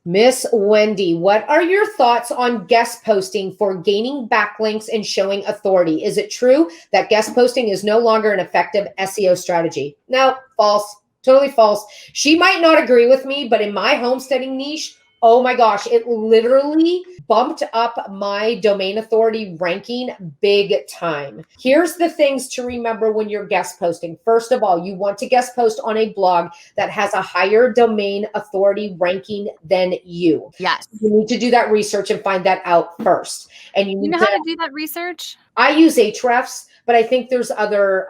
Miss Wendy, what are your thoughts on guest posting for gaining backlinks and showing authority? Is it true that guest posting is no longer an effective SEO strategy? No, false. Totally false. She might not agree with me, but in my homesteading niche, oh my gosh, it literally bumped up my domain authority ranking big time. Here's the things to remember when you're guest posting. First of all, you want to guest post on a blog that has a higher domain authority ranking than you. Yes. You need to do that research and find that out first. And you know how to do that research? I use Ahrefs, but I think there's other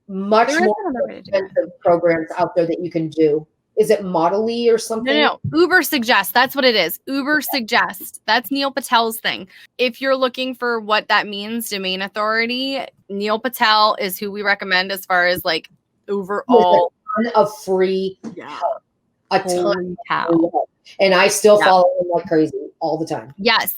much more expensive programs out there that you can do. Is it Model-E or something? No. Uber Suggest. That's what it is. Uber Suggest. That's Neil Patel's thing. If you're looking for what that means, domain authority, Neil Patel is who we recommend as far as like overall. A ton of free help. A ton of help. And I still follow him like crazy all the time. Yes.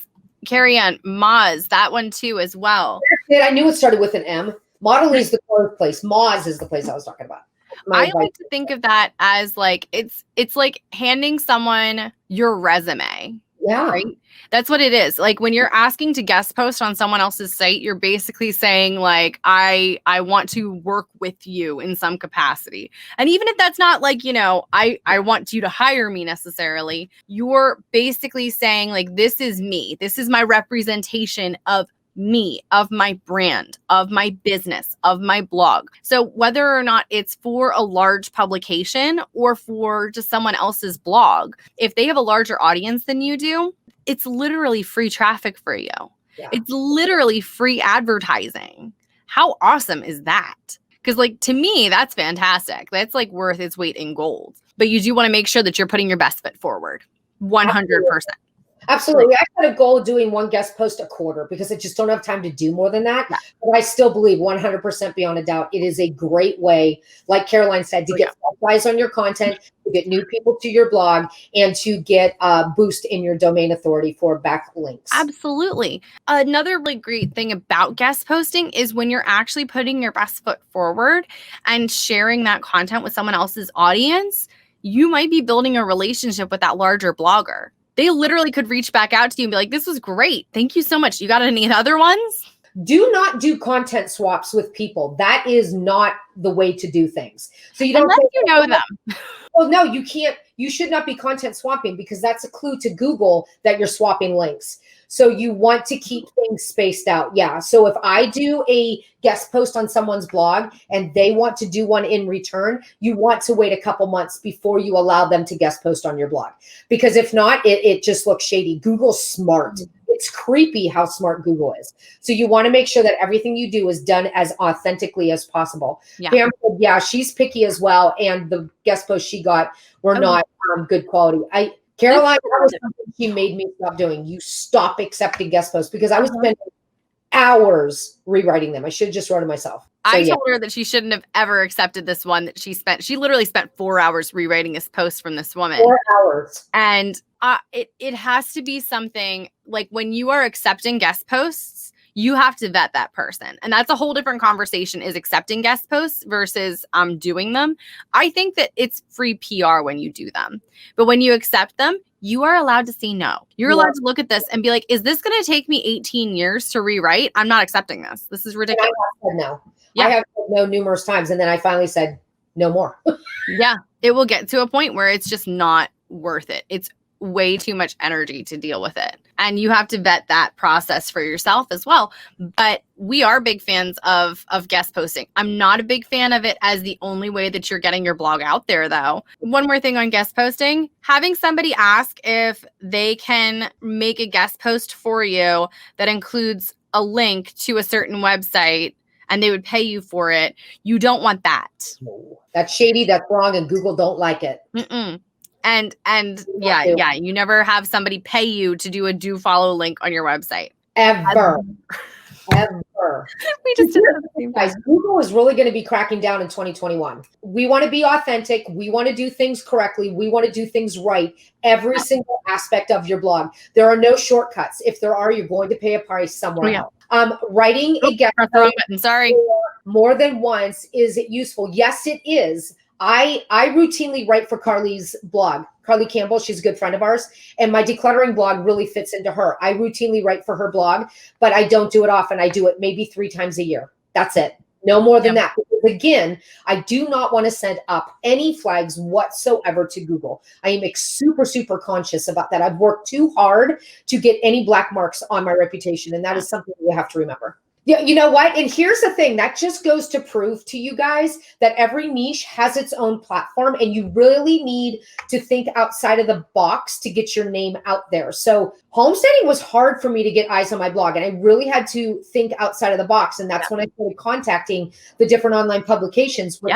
Carrie Ann, Moz, that one too as well. I knew it started with an M. Model-E is the closed place. Moz is the place I was talking about. I like to think of that as like it's like handing someone your resume. Yeah. Right? That's what it is. Like when you're asking to guest post on someone else's site, you're basically saying like, I want to work with you in some capacity. And even if that's not like, you know, I want you to hire me necessarily, you're basically saying like, this is me. This is my representation of me, of my brand, of my business, of my blog. So whether or not it's for a large publication or for just someone else's blog, if they have a larger audience than you do, it's literally free traffic for you. Yeah. It's literally free advertising. How awesome is that? Because like to me, that's fantastic. That's like worth its weight in gold. But you do want to make sure that you're putting your best foot forward. 100%. Absolutely. I had a goal of doing one guest post a quarter because I just don't have time to do more than that. Yeah. But I still believe 100% beyond a doubt, it is a great way, like Caroline said, to get eyes on your content, to get new people to your blog, and to get a boost in your domain authority for backlinks. Absolutely. Another really great thing about guest posting is when you're actually putting your best foot forward and sharing that content with someone else's audience, you might be building a relationship with that larger blogger. They literally could reach back out to you and be like, this was great. Thank you so much. You got any other ones? Do not do content swaps with people. That is not the way to do things. So you don't unless you know them. Well, no, you can't. You should not be content swapping because that's a clue to Google that you're swapping links. So you want to keep things spaced out. Yeah. So if I do a guest post on someone's blog and they want to do one in return, you want to wait a couple months before you allow them to guest post on your blog. Because if not, it just looks shady. Google's smart. It's creepy how smart Google is. So you want to make sure that everything you do is done as authentically as possible. Yeah. Pam said, yeah, she's picky as well. And the guest posts she got were not good quality. Caroline, that was something she made me stop doing. You stop accepting guest posts because I was spending hours rewriting them. I should have just wrote it myself. So, I told her that she shouldn't have ever accepted this one that she literally spent 4 hours rewriting this post from this woman. 4 hours. And it has to be something like when you are accepting guest posts, you have to vet that person. And that's a whole different conversation, is accepting guest posts versus doing them. I think that it's free PR when you do them. But when you accept them, you are allowed to say no. You're allowed to look at this and be like, is this going to take me 18 years to rewrite? I'm not accepting this. This is ridiculous. I have said no. Yeah. I have said no numerous times. And then I finally said no more. Yeah. It will get to a point where it's just not worth it. It's way too much energy to deal with it. And you have to vet that process for yourself as well. But we are big fans of guest posting. I'm not a big fan of it as the only way that you're getting your blog out there, though. One more thing on guest posting, having somebody ask if they can make a guest post for you that includes a link to a certain website and they would pay you for it. You don't want that. No, that's shady. That's wrong. And Google don't like it. And yeah, you never have somebody pay you to do a do follow link on your website. Ever. ever. We just did it at the same time. Guys, Google is really going to be cracking down in 2021. We want to be authentic. We want to do things correctly. We want to do things right. Every single aspect of your blog. There are no shortcuts. If there are, you're going to pay a price somewhere else. Writing a guest Press the wrong button. Sorry. more than once, is it useful? Yes, it is. I routinely write for Carly's blog. Carly Campbell, she's a good friend of ours, and my decluttering blog really fits into her. I routinely write for her blog, but I don't do it often. I do it maybe 3 times a year. That's it. No more than that. Because again, I do not want to send up any flags whatsoever to Google. I am super, super conscious about that. I've worked too hard to get any black marks on my reputation, and that is something you have to remember. Yeah, you know what? And here's the thing that just goes to prove to you guys that every niche has its own platform, and you really need to think outside of the box to get your name out there. So homesteading was hard for me to get eyes on my blog, and I really had to think outside of the box. And that's when I started contacting the different online publications, which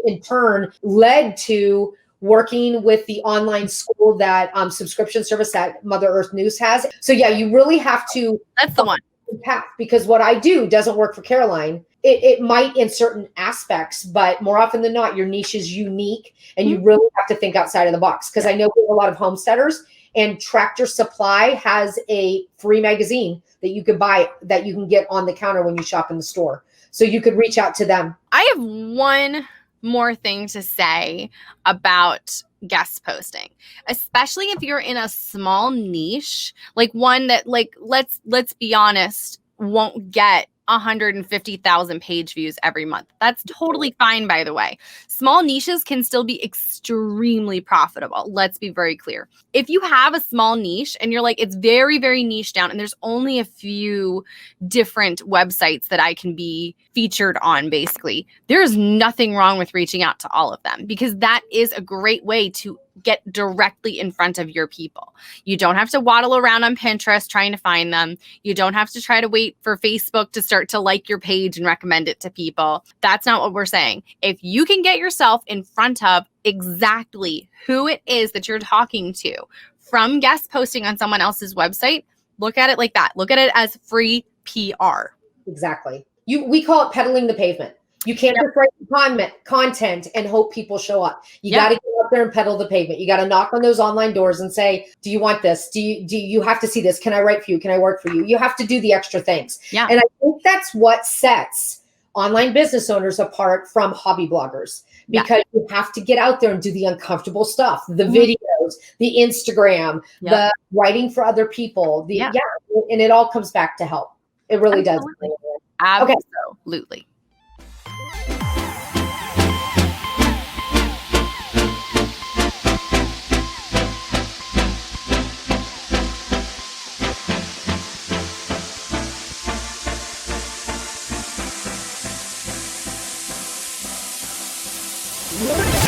in turn led to working with the online school that subscription service that Mother Earth News has. So yeah, you really have to. That's the one. Path, because what I do doesn't work for Caroline. It might in certain aspects, but more often than not, your niche is unique, and you really have to think outside of the box. Because I know a lot of homesteaders, and Tractor Supply has a free magazine that you could buy, that you can get on the counter when you shop in the store. So you could reach out to them. I have one more thing to say about guest posting, especially if you're in a small niche, like one that, like, let's be honest, won't get 150,000 page views every month. That's totally fine, by the way. Small niches can still be extremely profitable. Let's be very clear. If you have a small niche and you're like, it's very, very niche down, and there's only a few different websites that I can be featured on, basically, there's nothing wrong with reaching out to all of them, because that is a great way to get directly in front of your people. You don't have to waddle around on Pinterest trying to find them. You don't have to try to wait for Facebook to start to like your page and recommend it to people. That's not what we're saying. If you can get yourself in front of exactly who it is that you're talking to from guest posting on someone else's website, look at it like that. Look at it as free PR. Exactly. We call it peddling the pavement. You can't just write content and hope people show up. You got to get out there and peddle the pavement. You got to knock on those online doors and say, do you want this? Do you have to see this? Can I write for you? Can I work for you? You have to do the extra things. Yeah. And I think that's what sets online business owners apart from hobby bloggers, because you have to get out there and do the uncomfortable stuff, the videos, the Instagram, the writing for other people. And it all comes back to help. It really does. Absolutely. Okay.